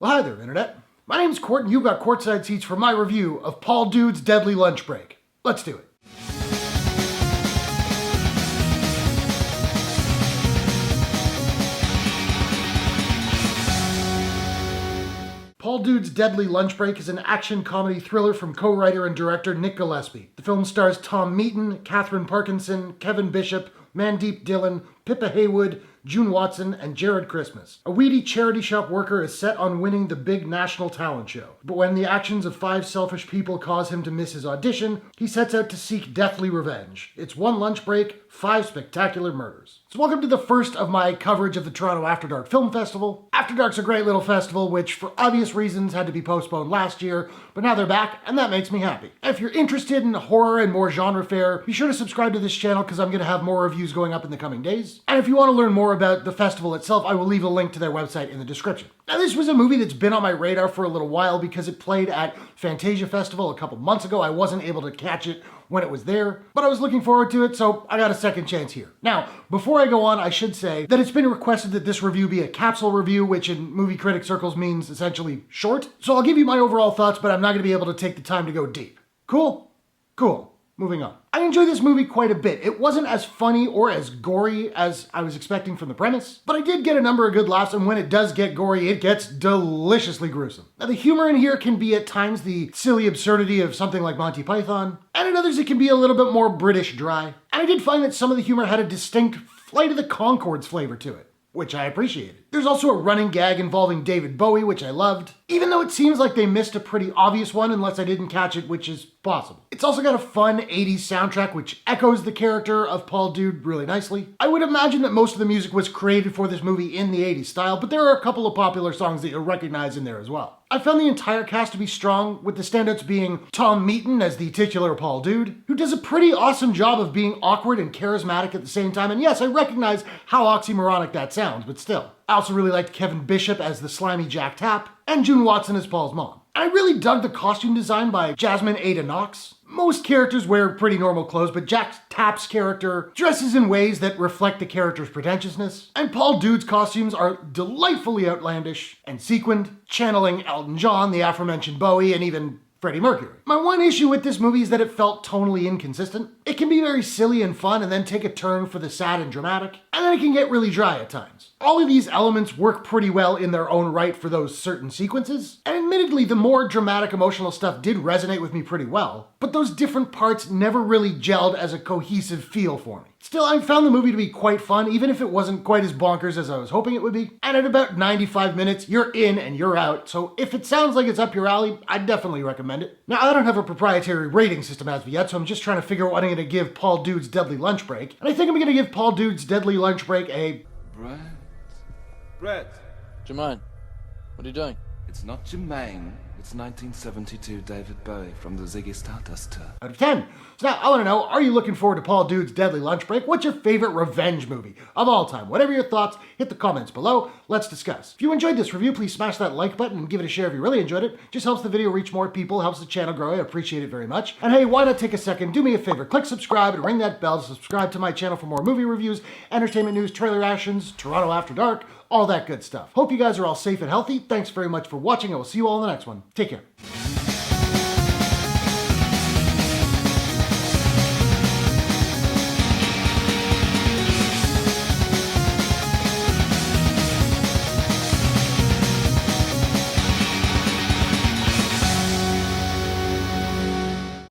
Well, hi there, Internet. My name's Court, and you've got courtside seats for my review of Paul Doods' Deadly Lunch Break. Let's do it. Paul Doods' Deadly Lunch Break is an action comedy thriller from co-writer and director Nick Gillespie. The film stars Tom Meeten, Katherine Parkinson, Kevin Bishop, Mandeep Dhillon, Pippa Haywood, June Watson, and Jared Christmas. A weedy charity shop worker is set on winning the big national talent show. But when the actions of 5 selfish people cause him to miss his audition, he sets out to seek deathly revenge. It's one lunch break, 5 spectacular murders. So welcome to the first of my coverage of the Toronto After Dark Film Festival. After Dark's a great little festival, which for obvious reasons had to be postponed last year, but now they're back, and that makes me happy. If you're interested in horror and more genre fare, be sure to subscribe to this channel because I'm going to have more reviews going up in the coming days. And if you want to learn more about the festival itself, I will leave a link to their website in the description. Now, this was a movie that's been on my radar for a little while because it played at Fantasia Festival a couple months ago. I wasn't able to catch it when it was there, but I was looking forward to it, so I got a second chance here. Now, before I go on, I should say that it's been requested that this review be a capsule review, which in movie critic circles means essentially short. So I'll give you my overall thoughts, but I'm not going to be able to take the time to go deep. Cool? Cool. Moving on. I enjoyed this movie quite a bit. It wasn't as funny or as gory as I was expecting from the premise, but I did get a number of good laughs, and when it does get gory, it gets deliciously gruesome. Now, the humor in here can be at times the silly absurdity of something like Monty Python, and at others it can be a little bit more British dry. And I did find that some of the humor had a distinct Flight of the Conchords flavor to it, which I appreciated. There's also a running gag involving David Bowie, which I loved, even though it seems like they missed a pretty obvious one unless I didn't catch it, which is possible. It's also got a fun 80s soundtrack which echoes the character of Paul Dood really nicely. I would imagine that most of the music was created for this movie in the 80s style, but there are a couple of popular songs that you'll recognize in there as well. I found the entire cast to be strong, with the standouts being Tom Meeten as the titular Paul Dood, who does a pretty awesome job of being awkward and charismatic at the same time, and yes, I recognize how oxymoronic that sounds, but still. I also really liked Kevin Bishop as the slimy Jack Tapp, and June Watson as Paul's mom. And I really dug the costume design by Jasmine Ada Knox. Most characters wear pretty normal clothes, but Jack Tapp's character dresses in ways that reflect the character's pretentiousness. And Paul Dood's costumes are delightfully outlandish and sequined, channeling Elton John, the aforementioned Bowie, and even Freddie Mercury. My one issue with this movie is that it felt tonally inconsistent. It can be very silly and fun and then take a turn for the sad and dramatic, and then it can get really dry at times. All of these elements work pretty well in their own right for those certain sequences, and admittedly the more dramatic emotional stuff did resonate with me pretty well, but those different parts never really gelled as a cohesive feel for me. Still, I found the movie to be quite fun, even if it wasn't quite as bonkers as I was hoping it would be. And at about 95 minutes, you're in and you're out, so if it sounds like it's up your alley, I'd definitely recommend it. Now, I don't have a proprietary rating system as of yet, so I'm just trying to figure out what I'm going to give Paul Doods' Deadly Lunch Break, and I think I'm going to give Paul Doods' Deadly Lunch Break a... Brett. Jermaine, what are you doing? It's not Jermaine. It's 1972 David Bowie from the Ziggy Stardust tour. Out of 10. So now, I want to know, are you looking forward to Paul Doods' Deadly Lunch Break? What's your favorite revenge movie of all time? Whatever your thoughts, hit the comments below. Let's discuss. If you enjoyed this review, please smash that like button and give it a share if you really enjoyed it. Just helps the video reach more people, helps the channel grow. I appreciate it very much. And hey, why not take a second, do me a favor, click subscribe and ring that bell to subscribe to my channel for more movie reviews, entertainment news, trailer reactions, Toronto After Dark, all that good stuff. Hope you guys are all safe and healthy. Thanks very much for watching. I will see you all in the next one. Take care.